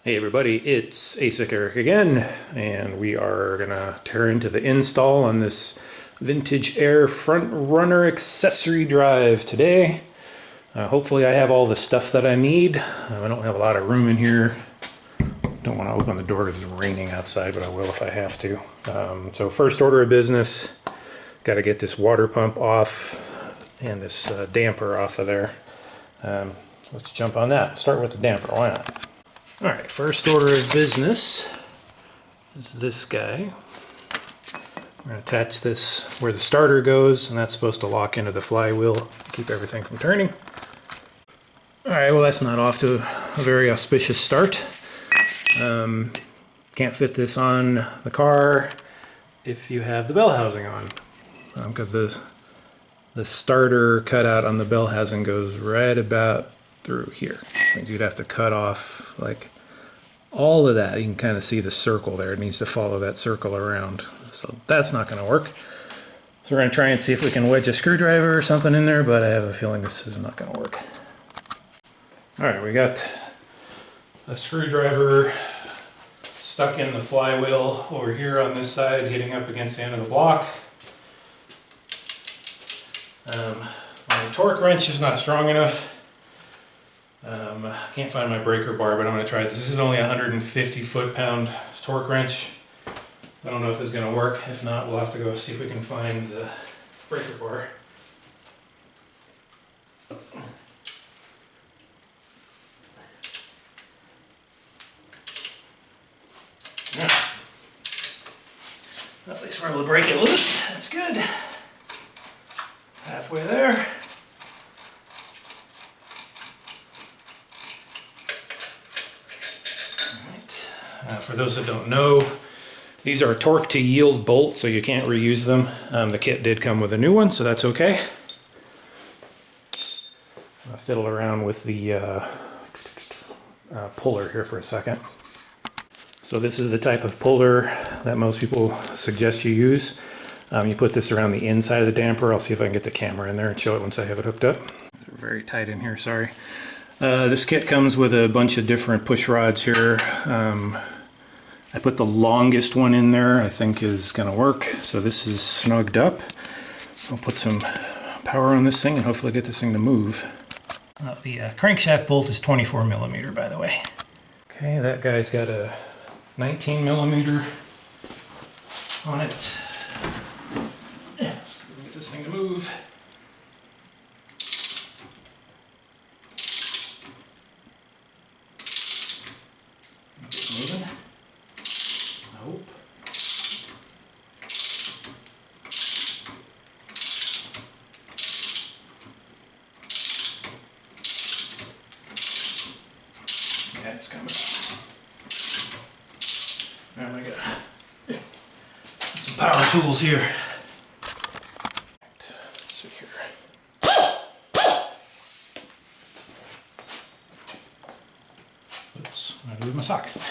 Hey everybody, it's ASIC Eric again, and we are gonna tear into the install on this Vintage Air Front Runner accessory drive today. Hopefully I have all the stuff that I need. I don't have a lot of room in here. Don't want to open the door because it's raining outside, but I will if I have to. So first order of business, got to get this water pump off and this damper off of there. Let's jump on that. Start with the damper, why not? All right, first order of business is this guy. We're going to attach this where the starter goes, and that's supposed to lock into the flywheel, keep everything from turning. All right, well that's not off to a very auspicious start. Can't fit this on the car if you have the bell housing on, because the starter cutout on the bell housing goes right about through here. You'd have to cut off like all of that. You can kind of see the circle there. It needs to follow that circle around. So that's not going to work. So we're going to try and see if we can wedge a screwdriver or something in there, but I have a feeling this is not going to work. All right, we got a screwdriver stuck in the flywheel over here on this side, hitting up against the end of the block. My torque wrench is not strong enough. I can't find my breaker bar, but I'm going to try this. This is only a 150 foot-pound torque wrench. I don't know if this is going to work. If not, we'll have to go see if we can find the breaker bar. Yeah. At least we're able to break it loose. That's good. Halfway there. For those that don't know, these are torque to yield bolts, so you can't reuse them. The kit did come with a new one, so that's okay. I'll fiddle around with the puller here for a second. So this is the type of puller that most people suggest you use. You put this around the inside of the damper. I'll see if I can get the camera in there and show it once I have it hooked up. They're very tight in here, sorry. This kit comes with a bunch of different push rods here. I put the longest one in there, I think is going to work. So this is snugged up. I'll put some power on this thing and hopefully get this thing to move. The crankshaft bolt is 24 millimeter, by the way. Okay, that guy's got a 19 millimeter on it. Yeah, so we can get this thing to move. Moving. Nope. Yeah, it's coming. There we go. Some power tools here. Let's see here. Oops, I'm gonna lose my socket.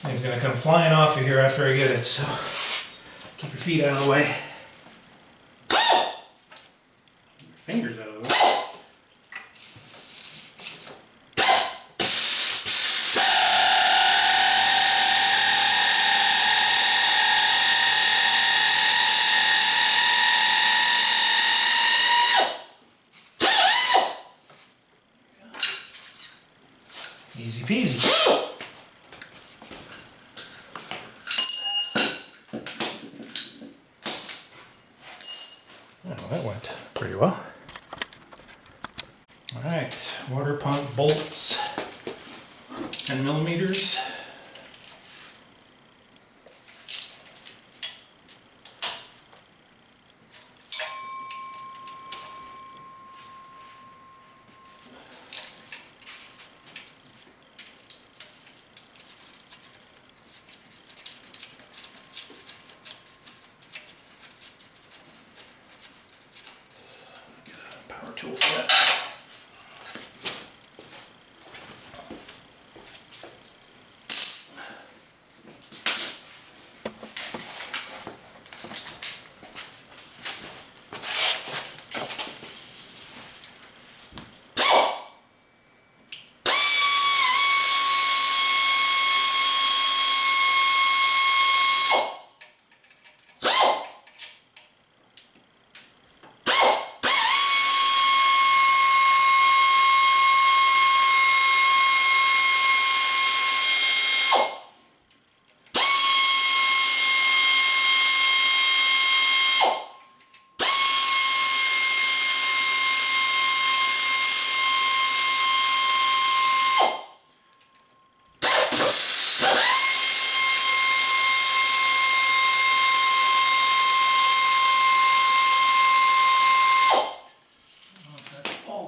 It's going to come flying off of here after I get it, so keep your feet out of the way. Keep your fingers out of the way. Easy peasy. That went pretty well. All right, water pump bolts, 10 millimeters. Power tool for that.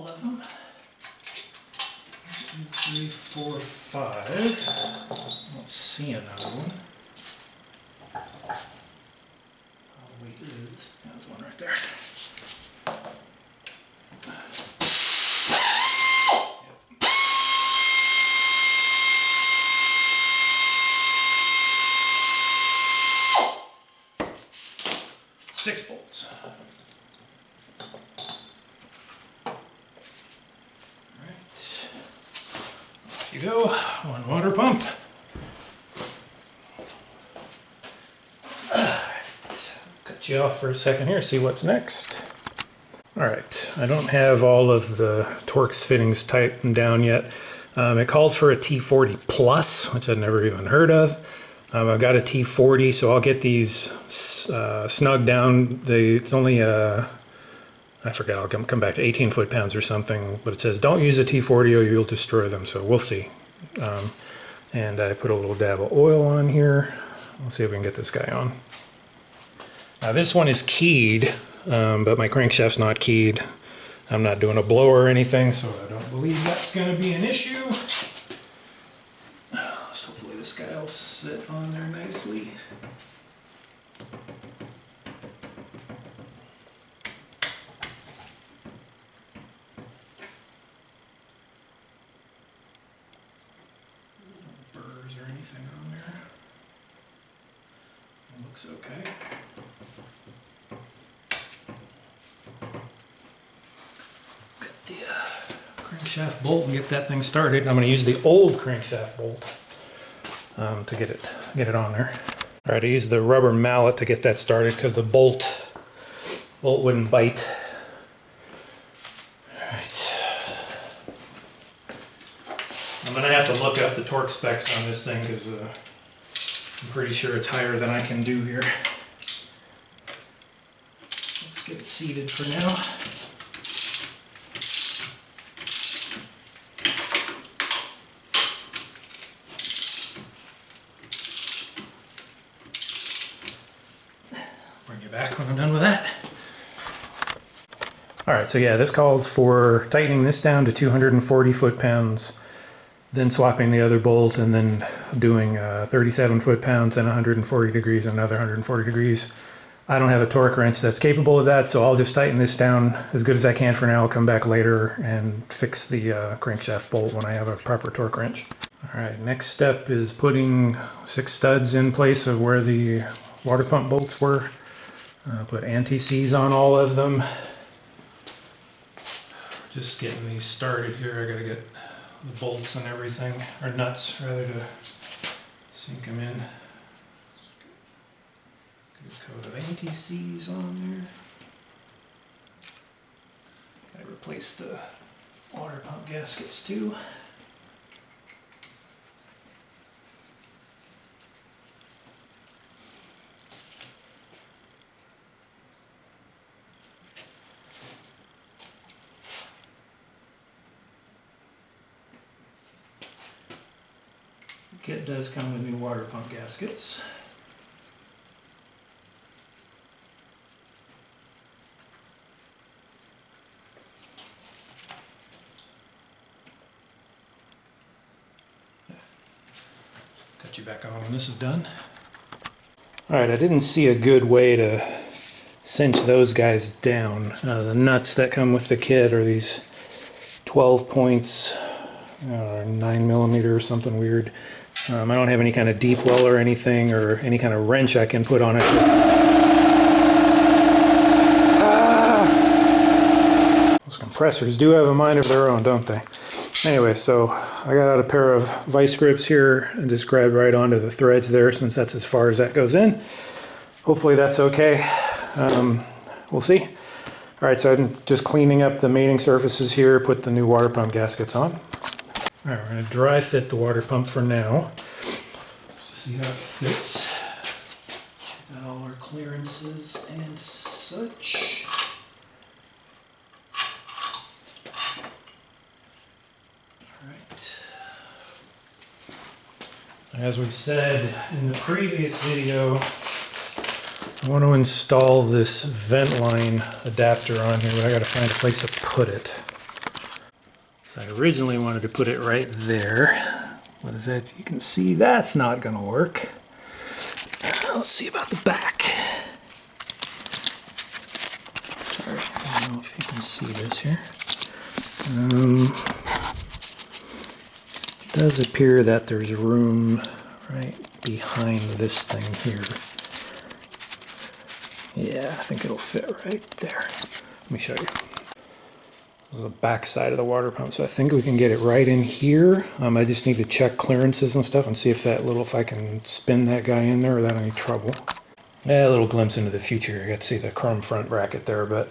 all of them. 1, 2, 3, 4, 5. I don't see another one. Oh, wait, there is. There's one right there. 6 bolts. Alright. Off you go. One water pump. Cut you off for a second here, see what's next. Alright, I don't have all of the Torx fittings tightened down yet. It calls for a T40 Plus, which I've never even heard of. I've got a T40, so I'll get these snug down. It's only I forget, I'll come back to 18 foot-pounds or something, but it says don't use a T40 or you'll destroy them, so we'll see. And I put a little dab of oil on here. Let's see if we can get this guy on. Now this one is keyed, but my crankshaft's not keyed. I'm not doing a blower or anything, so I don't believe that's going to be an issue. Hopefully this guy will sit on there nicely. No burrs or anything on there. It looks okay. Get the crankshaft bolt and get that thing started. I'm going to use the old crankshaft bolt to get it on there. All right, I used the rubber mallet to get that started because the bolt wouldn't bite. All right. I'm gonna have to look up the torque specs on this thing because I'm pretty sure it's higher than I can do here. Let's get it seated for now. Back when I'm done with that. Alright, so yeah, this calls for tightening this down to 240 foot-pounds, then swapping the other bolt, and then doing 37 foot-pounds and 140 degrees, another 140 degrees. I don't have a torque wrench that's capable of that, so I'll just tighten this down as good as I can for now. I'll come back later and fix the crankshaft bolt when I have a proper torque wrench. Alright, next step is putting 6 studs in place of where the water pump bolts were. Put anti-seize on all of them. Just getting these started here. I gotta get the bolts and everything, or nuts rather, to sink them in. Good coat of anti-seize on there. Gotta replace the water pump gaskets too. Kit does come with new water pump gaskets. Cut you back on when this is done. Alright, I didn't see a good way to cinch those guys down. The nuts that come with the kit are these 12 points, 9mm or something weird. I don't have any kind of deep well or anything, or any kind of wrench I can put on it. Those compressors do have a mind of their own, don't they? Anyway, so I got out a pair of vice grips here and just grabbed right onto the threads there, since that's as far as that goes in. Hopefully that's okay. We'll see. All right, so I'm just cleaning up the mating surfaces here, put the new water pump gaskets on. All right, we're going to dry fit the water pump for now, just to see how it fits. Got all our clearances and such. All right. As we said in the previous video, I want to install this vent line adapter on here, but I got to find a place to put it. So I originally wanted to put it right there, but as you can see, that's not going to work. Let's see about the back. Sorry, I don't know if you can see this here. It does appear that there's room right behind this thing here. Yeah, I think it'll fit right there. Let me show you. This is the back side of the water pump, so I think we can get it right in here. I just need to check clearances and stuff and see if if I can spin that guy in there without any trouble. Yeah, a little glimpse into the future. You got to see the chrome front bracket there, but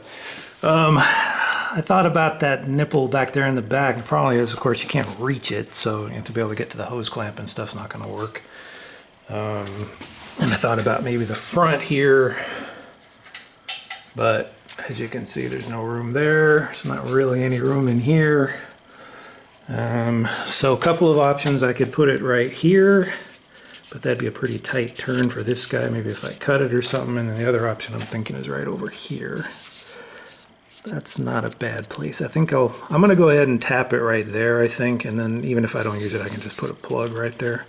I thought about that nipple back there in the back. The problem is, of course, you can't reach it, so you have to be able to get to the hose clamp and stuff's not going to work. And I thought about maybe the front here, but as you can see, there's no room there. There's not really any room in here. So a couple of options. I could put it right here, but that'd be a pretty tight turn for this guy. Maybe if I cut it or something. And then the other option I'm thinking is right over here. That's not a bad place. I think I'm going to go ahead and tap it right there, I think. And then even if I don't use it, I can just put a plug right there.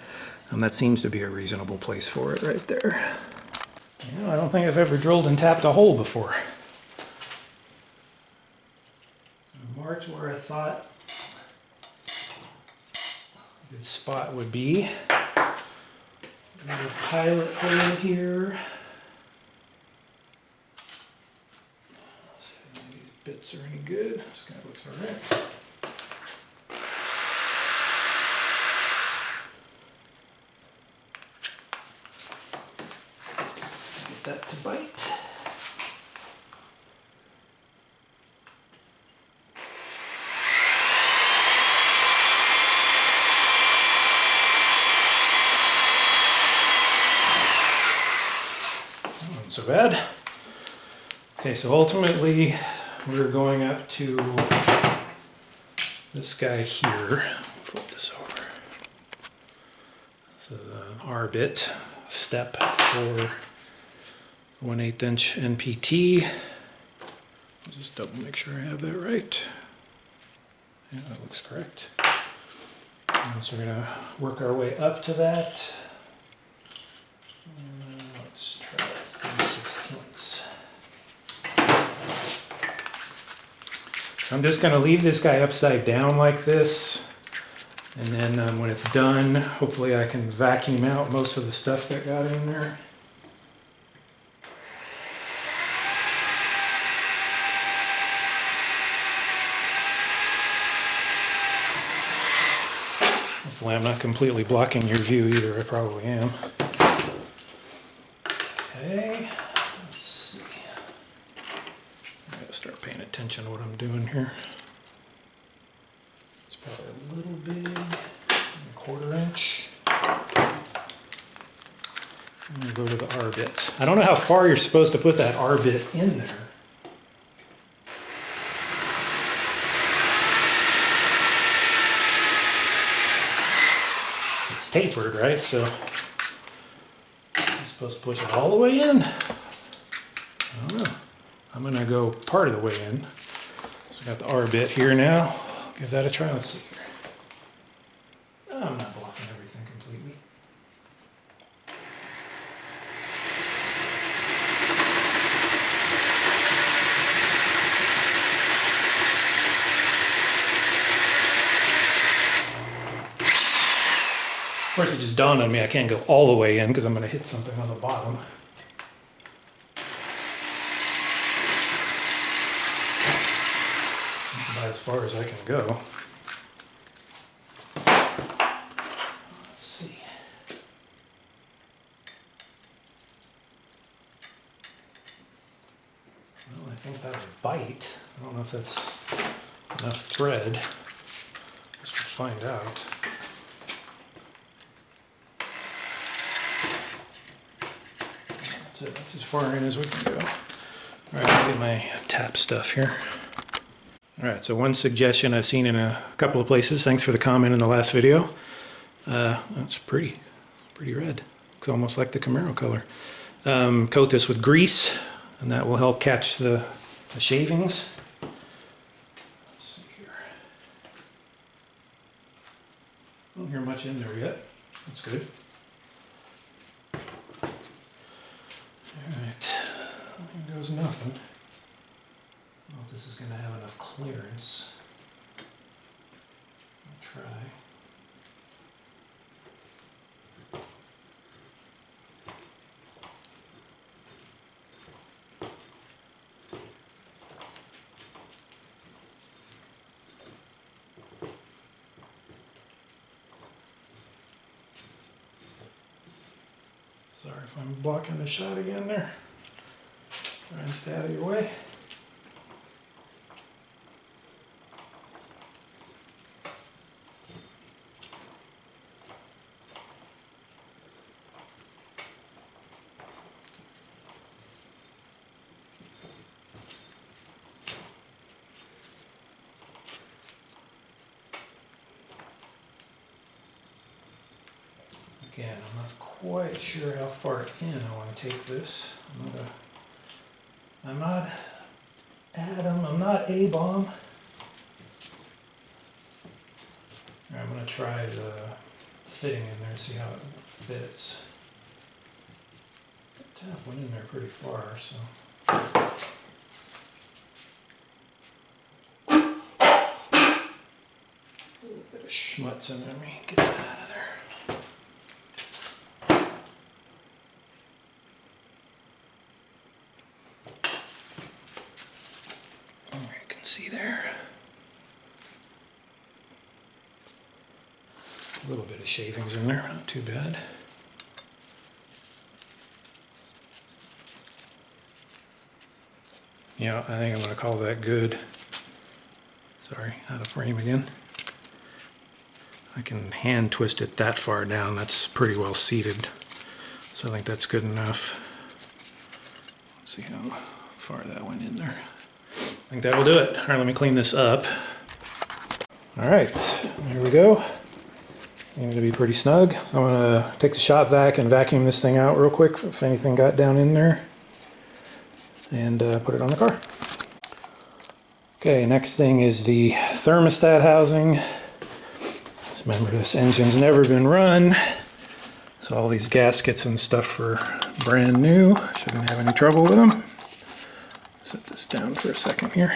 And that seems to be a reasonable place for it right there. You know, I don't think I've ever drilled and tapped a hole before. Marked where I thought a good spot would be. Another pilot hole here. Let's see if any of these bits are any good. This guy looks alright. Get that to bite. So bad. Okay, so ultimately we're going up to this guy here. Flip this over. This is an R bit step for 1/8 inch NPT. Just double make sure I have that right. Yeah, that looks correct. And so we're going to work our way up to that. Let's try 3/16. So I'm just going to leave this guy upside down like this, and then when it's done, hopefully I can vacuum out most of the stuff that got in there. Hopefully I'm not completely blocking your view either. I probably am. Okay, let's see. I gotta start paying attention to what I'm doing here. It's probably a little big, 1/4 inch. I'm gonna go to the R bit. I don't know how far you're supposed to put that R bit in there. It's tapered, right? So supposed to push it all the way in? I don't know. I'm going to go part of the way in. So I got the R bit here now. Give that a try. Let's see here. I'm not blocking everything completely. Of course, it just dawned on me I can't go all the way in because I'm going to hit something on the bottom. That's about as far as I can go. Let's see. Well, I think that'll bite. I don't know if that's enough thread. Guess we'll find out. That's as far in as we can go. Alright, I'll get my tap stuff here. Alright, so one suggestion I've seen in a couple of places, thanks for the comment in the last video. That's pretty red. Looks almost like the Camaro color. Coat this with grease, and that will help catch the shavings. Let's see here. Don't hear much in there yet. That's good. Alright, there goes nothing. I don't know if this is going to have enough clearance. I'll try. Sorry if I'm blocking the shot again there. Try and stay out of your way. Again, I'm not quite sure how far in I want to take this. I'm not Adam, I'm not A-bomb. I'm going to try the fitting in there, see how it fits. Tap went in there pretty far, so. A little bit of schmutz in there, let me get that out of there. See there, a little bit of shavings in there, not too bad. Yeah, I think I'm going to call that good. Sorry, out of frame again. I can hand twist it that far down, that's pretty well seated, so I think that's good enough. Let's see how far that went in there. I think that will do it. All right, let me clean this up. All right, here we go. Seems to be pretty snug. So I'm gonna take the shop vac and vacuum this thing out real quick if anything got down in there, and put it on the car. Okay, next thing is the thermostat housing. Just remember, this engine's never been run, so all these gaskets and stuff are brand new. Shouldn't have any trouble with them. Set this down for a second here.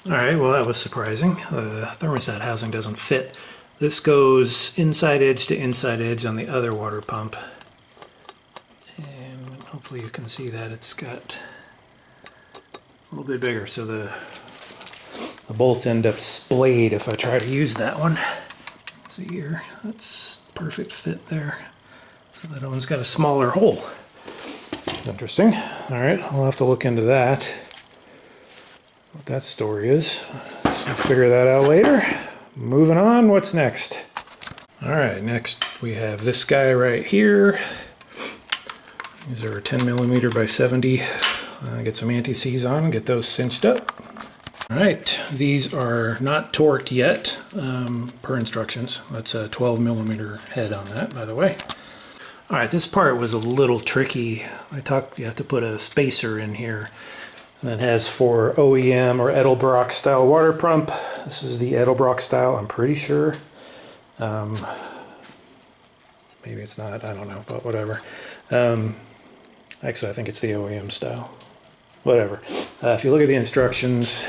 All right, well that was surprising. The thermostat housing doesn't fit. This goes inside edge to inside edge on the other water pump. And hopefully you can see that it's got a little bit bigger, so the bolts end up splayed if I try to use that one. See here, that's perfect fit there. So that one's got a smaller hole. Interesting. All right, I'll have to look into that. What that story is. So we'll figure that out later. Moving on, what's next? All right, next we have this guy right here. These are 10mm by 70. Get some anti-seize on, get those cinched up. All right, these are not torqued yet, per instructions. That's a 12mm head on that, by the way. All right, this part was a little tricky. You have to put a spacer in here. And it has for OEM or Edelbrock style water pump. This is the Edelbrock style, I'm pretty sure. Maybe it's not, I don't know, but whatever. Actually, I think it's the OEM style. Whatever. If you look at the instructions,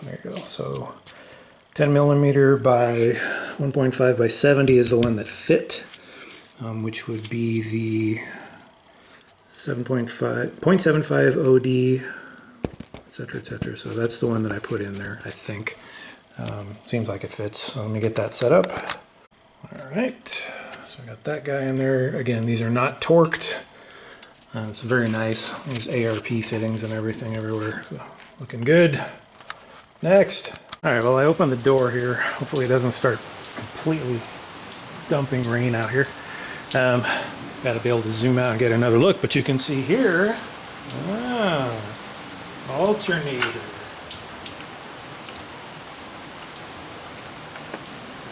there you go. So 10mm by 1.5 by 70 is the one that fit, which would be the 0.75 OD, etc., etc. So that's the one that I put in there, I think. Seems like it fits. So let me get that set up. All right, so I got that guy in there. Again, these are not torqued. It's very nice. There's ARP fittings and everything everywhere. So looking good. Next. All right, well, I opened the door here. Hopefully it doesn't start completely dumping rain out here. Got to be able to zoom out and get another look, but you can see here, alternator.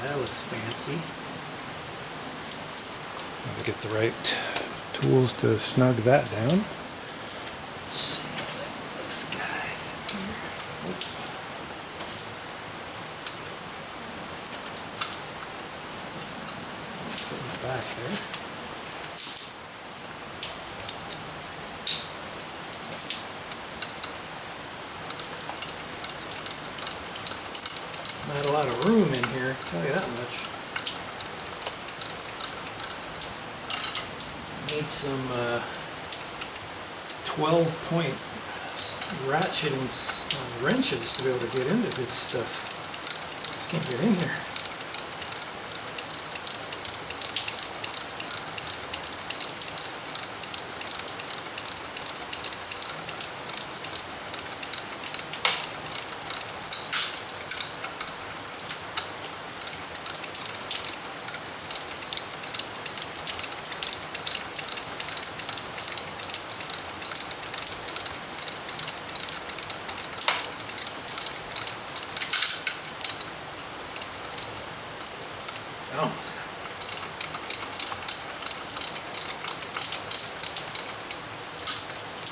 That looks fancy. Got to get the right tools to snug that down. Let's see if this guy back there. Not a lot of room in here, I'll tell you that much. Need some 12-point ratcheting wrenches to be able to get into good stuff. Just can't get in here. Almost got it.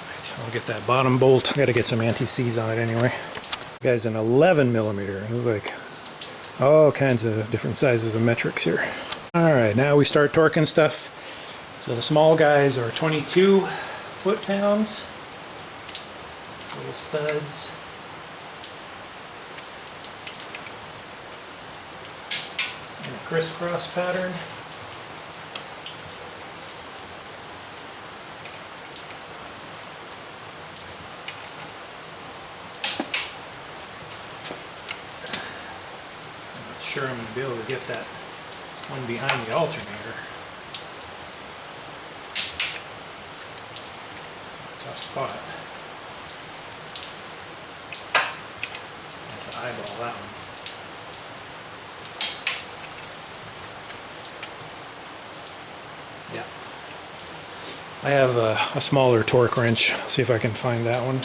Right, I'll get that bottom bolt. Got to get some anti-seize on it anyway. Guy's an 11mm. It was like all kinds of different sizes of metrics here. All right, now we start torquing stuff. So the small guys are 22 foot-pounds. Little studs. Crisscross pattern. I'm not sure I'm going to be able to get that one behind the alternator. It's a tough spot. I have to eyeball that one. Yeah. I have a smaller torque wrench. See if I can find that one.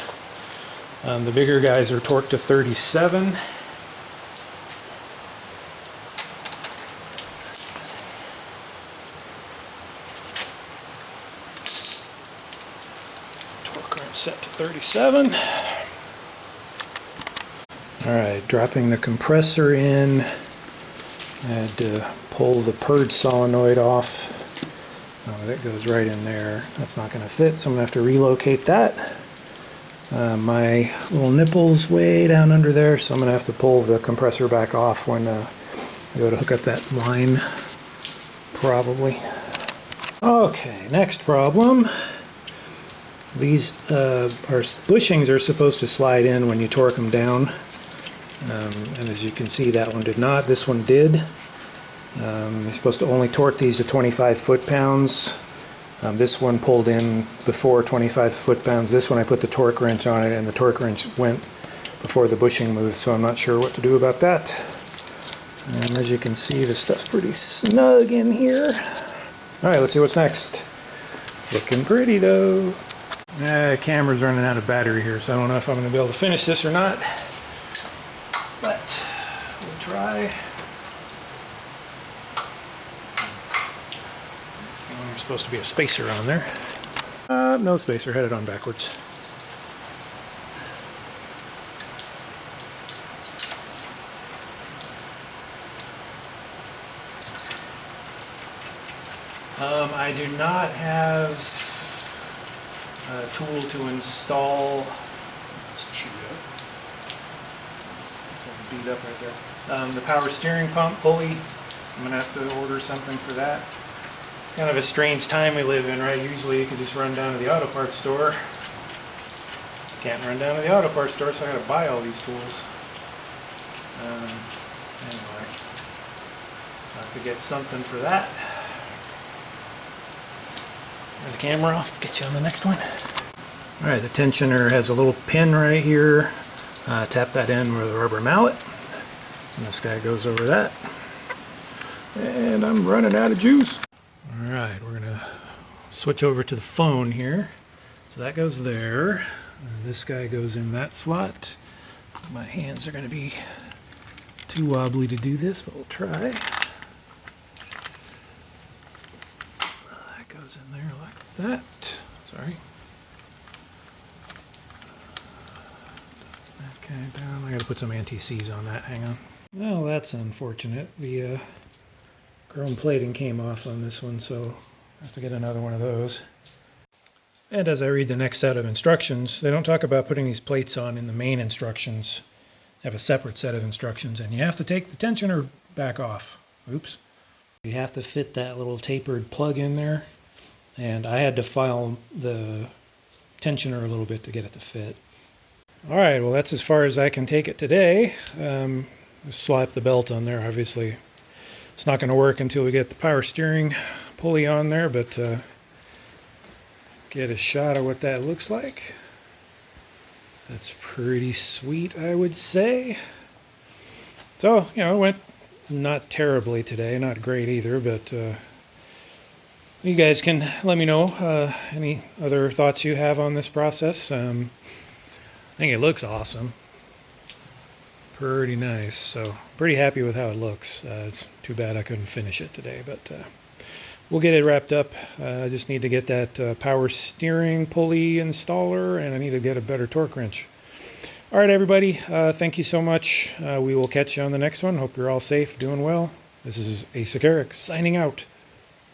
The bigger guys are torqued to 37. Torque wrench set to 37. Alright, dropping the compressor in. I had to pull the purge solenoid off. Oh, that goes right in there. That's not going to fit, so I'm going to have to relocate that. My little nipple's way down under there, so I'm going to have to pull the compressor back off when I go to hook up that line, probably. Okay, next problem. These bushings are supposed to slide in when you torque them down. And as you can see, that one did not. This one did. You're supposed to only torque these to 25 foot-pounds. This one pulled in before 25 foot-pounds. This one I put the torque wrench on it, and the torque wrench went before the bushing moved, so I'm not sure what to do about that. And as you can see, the stuff's pretty snug in here. Alright, let's see what's next. Looking pretty though. Camera's running out of battery here, so I don't know if I'm going to be able to finish this or not. But we'll try. There's supposed to be a spacer on there. No spacer, had it on backwards. I do not have a tool to install. Let's chew up. It's beat up right there. The power steering pump pulley. I'm gonna have to order something for that. It's kind of a strange time we live in, right? Usually you can just run down to the auto parts store. Can't run down to the auto parts store, so I gotta buy all these tools. Anyway, so I have to get something for that. Turn the camera off, get you on the next one. Alright, the tensioner has a little pin right here. Tap that in with a rubber mallet. And this guy goes over that. And I'm running out of juice. Alright, we're going to switch over to the phone here. So that goes there. And this guy goes in that slot. My hands are going to be too wobbly to do this, but we'll try. That goes in there like that. Sorry. That guy down. I got to put some anti-seize on that. Hang on. Well, that's unfortunate. The Chrome plating came off on this one, so I have to get another one of those. And as I read the next set of instructions, they don't talk about putting these plates on in the main instructions. They have a separate set of instructions, and you have to take the tensioner back off. Oops. You have to fit that little tapered plug in there, and I had to file the tensioner a little bit to get it to fit. All right, well, that's as far as I can take it today. Just slap the belt on there. Obviously, it's not going to work until we get the power steering pulley on there, but get a shot of what that looks like. That's pretty sweet, I would say. So, you know, it went not terribly today, not great either, but you guys can let me know any other thoughts you have on this process. I think it looks awesome. Pretty nice, so pretty happy with how it looks. It's too bad I couldn't finish it today, but we'll get it wrapped up. I just need to get that power steering pulley installer, and I need to get a better torque wrench. All right, everybody, thank you so much. We will catch you on the next one. Hope you're all safe, doing well. This is Asa Carrick signing out.